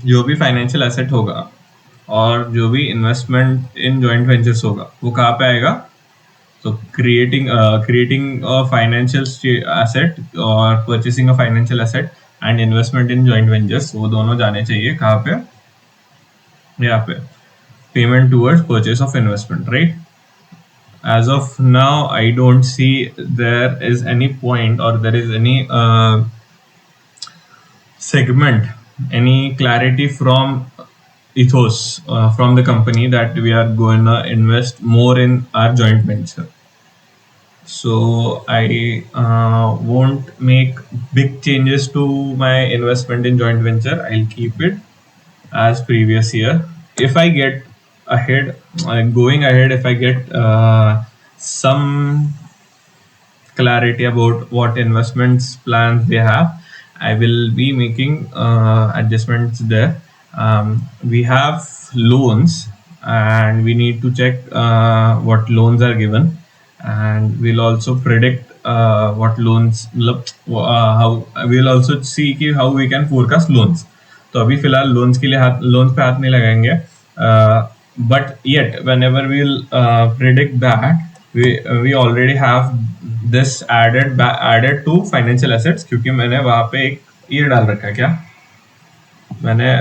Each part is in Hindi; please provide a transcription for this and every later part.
जो भी फाइनेंशियल एसेट होगा और जो भी इन्वेस्टमेंट इन जॉइंट वेंचर्स होगा वो कहाँ पे आएगा? तो creating a financial asset और purchasing a financial asset and investment in joint ventures, वो दोनों जाने चाहिए कहाँ पे? यहाँ पे payment towards purchase of investment, right? As of now, I don't see there is any point or there is any segment, any clarity from ethos from the company that we are going to invest more in our joint venture. So I won't make big changes to my investment in joint venture. I'll keep it as previous year. If I get ahead, going ahead, if I get some clarity about what investments plans they have, I will be making adjustments there. We have loans and we need to check what loans are given, and we'll also predict what loans how we'll also see कि how we can forecast loans. तो अभी फिलहाल लोन्स के लिए लोन्स पे हाथ नहीं लगाएंगे, but yet whenever we'll predict that we already have this added to financial assets, क्योंकि मैंने वहां पे एक ये डाल रखा है, क्या मैंने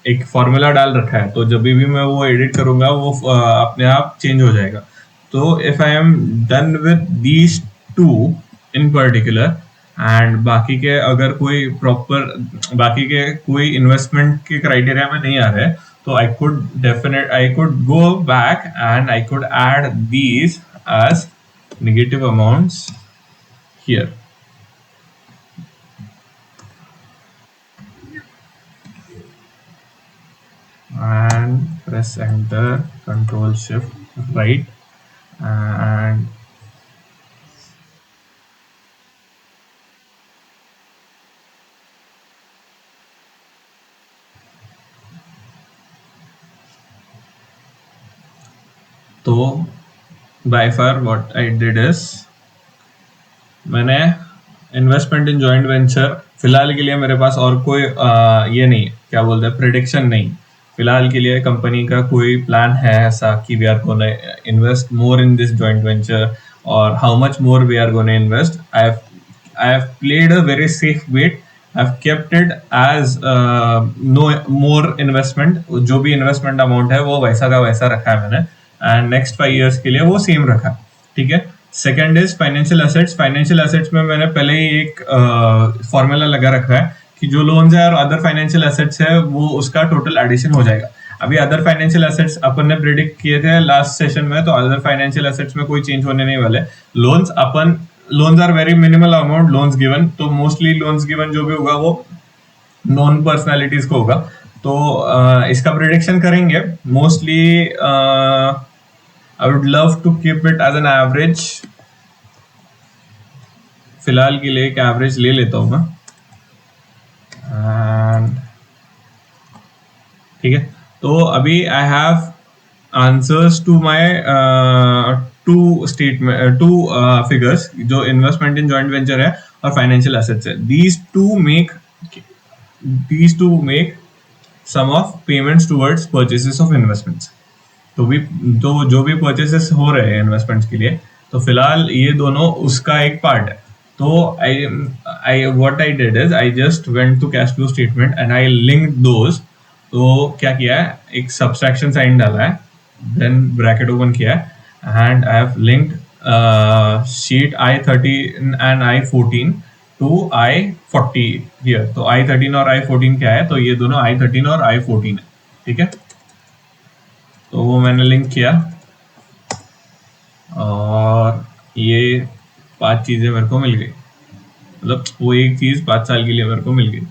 एक फॉर्मूला डाल रखा है, तो जब भी मैं वो एडिट करूंगा वो अपने आप चेंज हो जाएगा. तो if I am done with these two in particular and बाकी के अगर कोई प्रॉपर बाकी के कोई इन्वेस्टमेंट के क्राइटेरिया में नहीं आ रहे, तो I could go back and I could add these as negative amounts here. And press enter, control shift right, and तो by far what I did is मैंने इन्वेस्टमेंट इन जॉइंट वेंचर फिलहाल के लिए मेरे पास और कोई ये नहीं, क्या बोलते हैं, प्रिडिक्शन नहीं. फिलहाल के लिए कंपनी का कोई प्लान है ऐसा कि we are gonna invest more in this joint venture और how much more we are gonna invest. I have played a very safe bet. I have kept it as no more investment. जो भी इन्वेस्टमेंट अमाउंट है वो वैसा का वैसा रखा है मैंने, एंड नेक्स्ट 5 years के लिए वो सेम रखा. ठीक है. Second is financial assets. Financial assets में मैंने पहले ही एक फॉर्मूला लगा रखा है कि जो लोन्स है और अदर फाइनेंशियल एसेट्स है वो उसका टोटल एडिशन हो जाएगा. अभी अदर फाइनेंशियल एसेट्स अपन ने प्रिडिक्ट किए थे लास्ट सेशन में, तो अदर फाइनेंशियल एसेट्स में कोई चेंज होने नहीं वाले. Loans are very minimal amount loans given, तो मोस्टली लोन्स गिवन जो भी होगा वो नॉन पर्सनैलिटीज को होगा. तो इसका प्रिडिक्शन करेंगे. Mostly I would love to keep it as an average. फिलहाल के लिए एक एवरेज ले लेता हूं मैं. ठीक है. तो अभी I have answers to my two figures जो इन्वेस्टमेंट इन जॉइंट वेंचर है और फाइनेंशियल एसेट्स है. These two make sum of payments towards purchases of investments. तो जो भी परचेसेस हो रहे हैं इन्वेस्टमेंट्स के लिए, तो फिलहाल ये दोनों उसका एक पार्ट है. तो I what I did is I just went to cash flow statement and I link those. तो क्या किया है, एक सब्सट्रैक्शन साइन डाला है, देन ब्रैकेट ओपन किया है and I have linked sheet I13 and I14 to I40 here. तो I13 और I14 क्या है, तो ये दोनों I13 और I14 है. ठीक है. तो वो मैंने लिंक किया और ये 5 चीजें मेरे को मिल गई. मतलब वो एक चीज 5 साल के लिए मेरे को मिल गई.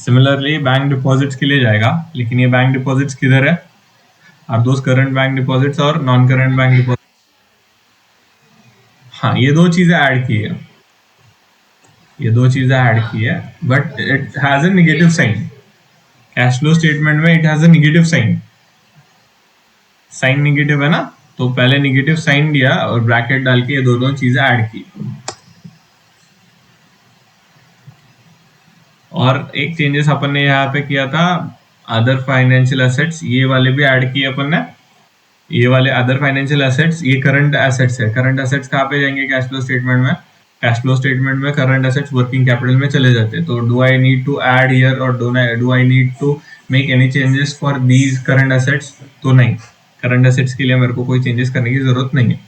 सिमिलरली बैंक डिपॉजिट्स के लिए जाएगा, लेकिन ये बैंक डिपॉजिट्स किधर है? Are those current bank deposits और नॉन करंट बैंक डिपॉजिट. हाँ, ये दो चीजें ऐड की है. But it has a negative sign. Cash flow statement में it has a negative sign negative है ना, तो पहले नेगेटिव साइन दिया और ब्रैकेट डाल के ये दोनों चीजें ऐड की. और एक चेंजेस अपन ने यहाँ पे किया था, अदर फाइनेंशियल एसेट्स ये वाले भी ऐड किए अपन ने। ये वाले अदर फाइनेंशियल एसेट्स ये करंट एसेट्स है। करंट एसेट्स कहाँ पे जाएंगे कैश फ्लो स्टेटमेंट में? कैश फ्लो स्टेटमेंट में करंट एसेट्स वर्किंग कैपिटल में चले जाते हैं। तो do I need to add here और do I need to make any changes for these current assets? तो नहीं, करंट एसेट्स के लिए मेरे को कोई चेंजेस करने की जरूरत नहीं है।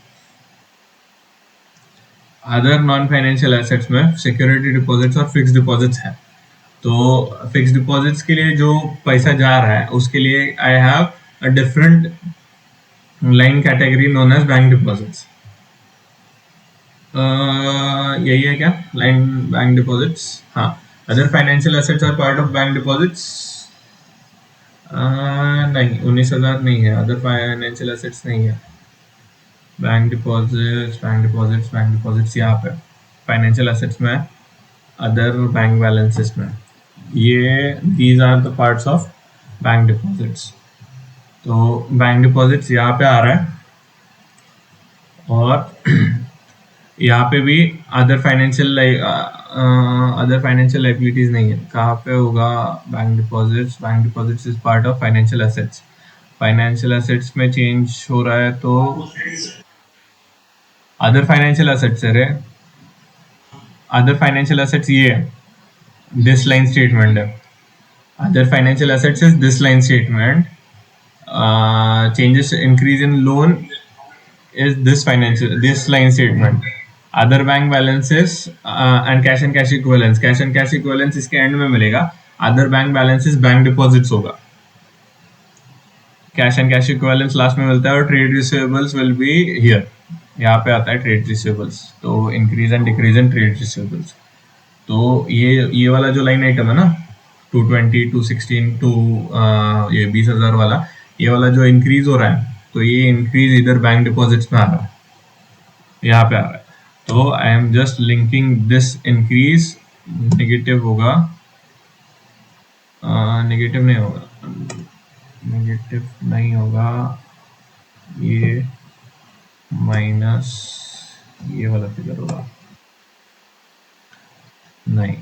अदर नॉन फाइनेंशियल एसेट्स में सिक्योरिटी डिपॉजिट्स और फिक्स डिपॉजिट्स है। तो फिक्स डिपॉजिट्स के लिए जो पैसा जा रहा है उसके लिए I have a different line category known as bank deposits. यही है क्या लाइन बैंक डिपॉजिट्स? हाँ। Other financial assets are part of bank deposits. नहीं, 19,000 नहीं है, अदर फाइनेंशियल एसेट्स नहीं है। Bank deposits bank deposits bank deposits यहाँ पे फाइनेंशियल एसेट्स में, अदर बैंक बैलेंसेस में, ये these are the parts of bank deposits. तो बैंक डिपॉजिट्स यहाँ पे आ रहा है, और यहाँ पे भी अदर फाइनेंशियल लाइबिलिटीज नहीं है। कहाँ पे होगा bank deposits? Bank deposits is part of financial assets. Financial assets में चेंज हो रहा है तो अदर फाइनेंशियल एसेट्स है। अदर फाइनेंशियल एसेट्स ये है, दिस लाइन स्टेटमेंट है। Other financial assets is this line statement. Changes increase in loan is this line statement. Other bank balances and cash equivalents. Cash and cash equivalents इसके एंड में मिलेगा। Other bank balances bank deposits होगा। Cash and cash equivalents last में मिलता है, और trade receivables will be here. यहाँ पे आता है ट्रेड रिसीवेबल्स, तो increase and decrease in trade receivables. तो ये वाला जो लाइन आइटम है ना, 220, 216, ये 20,000 वाला, ये वाला जो इंक्रीज हो रहा है, तो ये इंक्रीज इधर बैंक डिपॉजिट्स में आ रहा है, यहाँ पे आ रहा है। तो आई am just linking this increase. Negative होगा, नेगेटिव नहीं होगा, नेगेटिव नहीं होगा, ये माइनस ये वाला फिगर होगा। नहीं,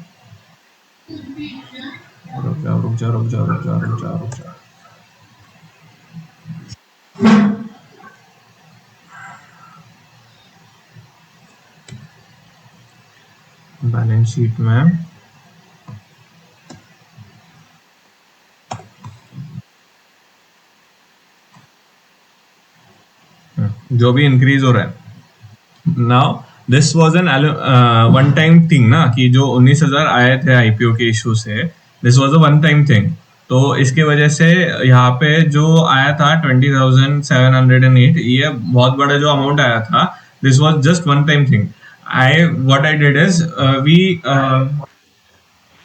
रुक जाओ रुक जाओ रुक जाओ रुक जाओ रुक जाओ रुक जाओ। बैलेंस शीट में जो भी इंक्रीज हो रहा है, now this was an one time thing ना, कि जो 19,000 आए थे आईपीओ के इशू से, this was a one time thing. तो इसके वजह से यहाँ पे जो आया था 20,708, ये बहुत बड़ा जो अमाउंट आया था, this was just one time thing. What I did is we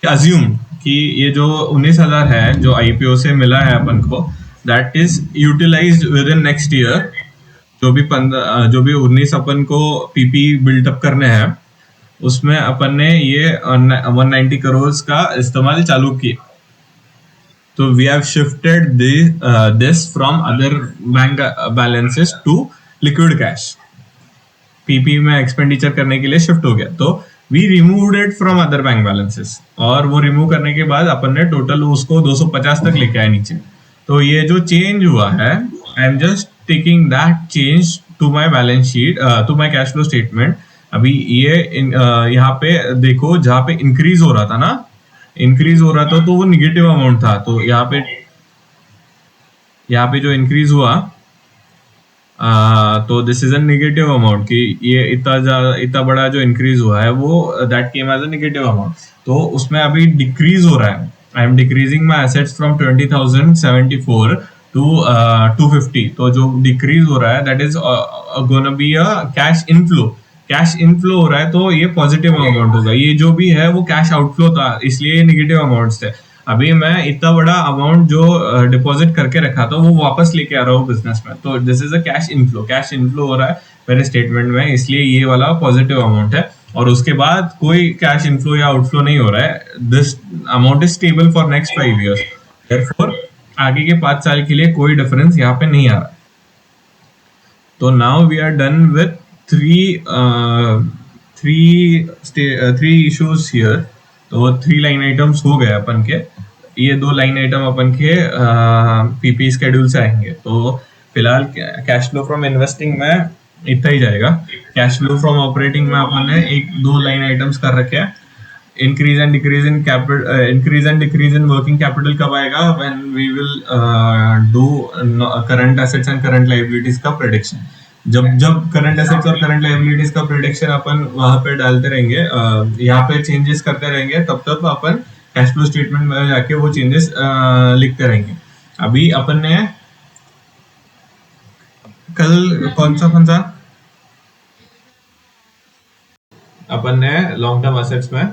assume कि ये जो 19,000 है जो आईपीओ से मिला है अपन को, that is utilised within next year. जो भी 19 अपन को पीपी बिल्टअप करने हैं, उसमें अपन ने ये 190 करोड़ का इस्तेमाल चालू किया। तो we have shifted this from other bank balances to liquid cash. PP में एक्सपेंडिचर करने के लिए शिफ्ट हो गया, तो we removed it from other bank balances, और वो रिमूव करने के बाद अपन ने टोटल उसको 250 तक लेके आए नीचे। तो ये जो चेंज हुआ है, I am just taking that change to my balance sheet, to my cash flow statement. अभी ये यहाँ पे देखो, जहाँ पे इंक्रीज हो रहा था ना, इंक्रीज हो रहा था तो वो निगेटिव अमाउंट था। तो यहाँ पे जो इंक्रीज हुआ, तो this is a negative amount, कि ये इतना बड़ा जो इंक्रीज हुआ है वो that came as a negative amount. तो उसमें अभी डिक्रीज हो रहा है। I am decreasing my assets from 20,074 to 250। तो जो डिक्रीज हो रहा है, that is gonna be a cash inflow. Cash inflow हो रहा है, तो ये पॉजिटिव अमाउंट होगा। ये जो भी है वो कैश आउटफ्लो था, इसलिए नेगेटिव अमाउंट्स थे। अभी मैं इतना बड़ा अमाउंट जो डिपॉजिट करके रखा था वो वापस लेके आ रहा हूँ बिजनेस में, तो this is a cash inflow. Cash inflow हो रहा है मेरे स्टेटमेंट में, इसलिए ये वाला पॉजिटिव अमाउंट है। और उसके बाद कोई कैश इनफ्लो या आउटफ्लो नहीं हो रहा है। This amount is stable for next 5 years। Therefore आगे के 5 साल के लिए कोई डिफरेंस यहाँ पे नहीं आ रहा। तो now we are done with three issues here. तो 3 लाइन आइटम्स हो गए अपन के। ये 2 लाइन आइटम अपन के पीपी स्केड्यूल से आएंगे। तो फिलहाल कैश फ्लो फ्रॉम इन्वेस्टिंग में इतना ही जाएगा। कैश फ्लो फ्रॉम ऑपरेटिंग में अपन ने एक 2 लाइन आइटम्स कर रखे हैं। Increase and decrease in capital, increase and decrease in working capital कब आएगा? When we will do current assets and current liabilities का प्रेडिक्शन। जब जब करंट एसेट्स और करंट लायबिलिटीज का प्रेडिक्शन अपन वहां पे डालते रहेंगे, यहाँ पे चेंजेस करते रहेंगे, तब तब अपन कैश फ्लो स्टेटमेंट में जाके वो चेंजेस लिखते रहेंगे। अभी अपन ने कल कौन सा अपन ने लॉन्ग टर्म एसेट्स में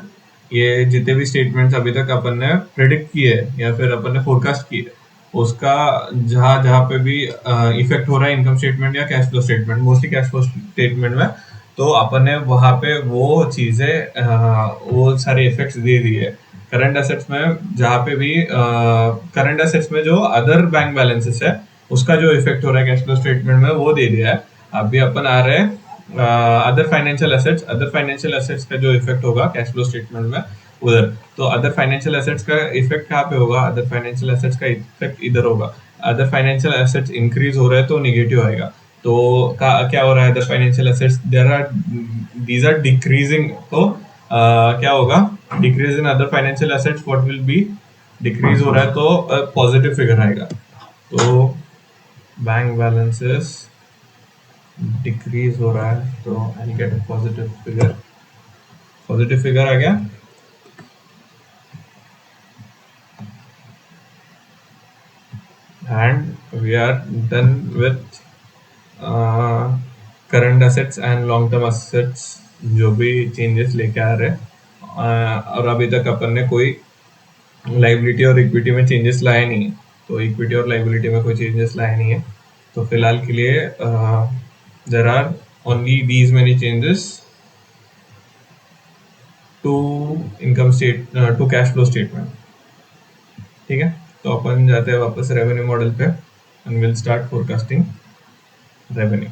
ये जितने भी स्टेटमेंट्स अभी तक अपन ने प्रिडिक्ट किए या फिर अपन ने फोरकास्ट किए, उसका जहां जहां पे भी इफेक्ट हो रहा है इनकम स्टेटमेंट या cash flow statement, mostly cash flow statement में, तो अपन ने वहां पे वो चीजें वो सारे इफेक्ट्स दे दिए। करंट एसेट्स में जहां पे भी करंट एसेट्स में जो अदर बैंक बैलेंसेस है उसका जो इफेक्ट हो रहा है कैश फ्लो स्टेटमेंट में वो दे दिया है। अभी अपन आ रहे हैं अदर फाइनेंशियल एसेट्स का जो इफेक्ट होगा कैश फ्लो स्टेटमेंट में उधर। तो अदर फाइनेंशियल एसेट्स का इफेक्ट कहाँ पे होगा? अदर फाइनेंशियल एसेट्स का इफेक्ट इधर होगा। अदर फाइनेंशियल एसेट्स इंक्रीज हो रहा है तो निगेटिव आएगा। तो क्या हो रहा है? Other financial assets these are decreasing. तो क्या होगा? Decrease in other financial assets what will be? Decrease हो रहा है तो पॉजिटिव फिगर आएगा। तो बैंक बैलेंसेस डिक्रीज हो रहा है तो I get a positive figure. Positive figure आ गया। And we are done with current assets and long term assets जो भी चेंजेस लेके आ रहे हैं। और अभी तक अपन ने कोई लाइबिलिटी और इक्विटी में चेंजेस लाए नहीं है। तो इक्विटी और लाइबिलिटी में कोई चेंजेस लाए नहीं है। तो फिलहाल के लिए there are only these many changes to income state to cash flow statement। ठीक है, तो अपन जाते हैं वापस रेवेन्यू मॉडल पे and will start forecasting revenue.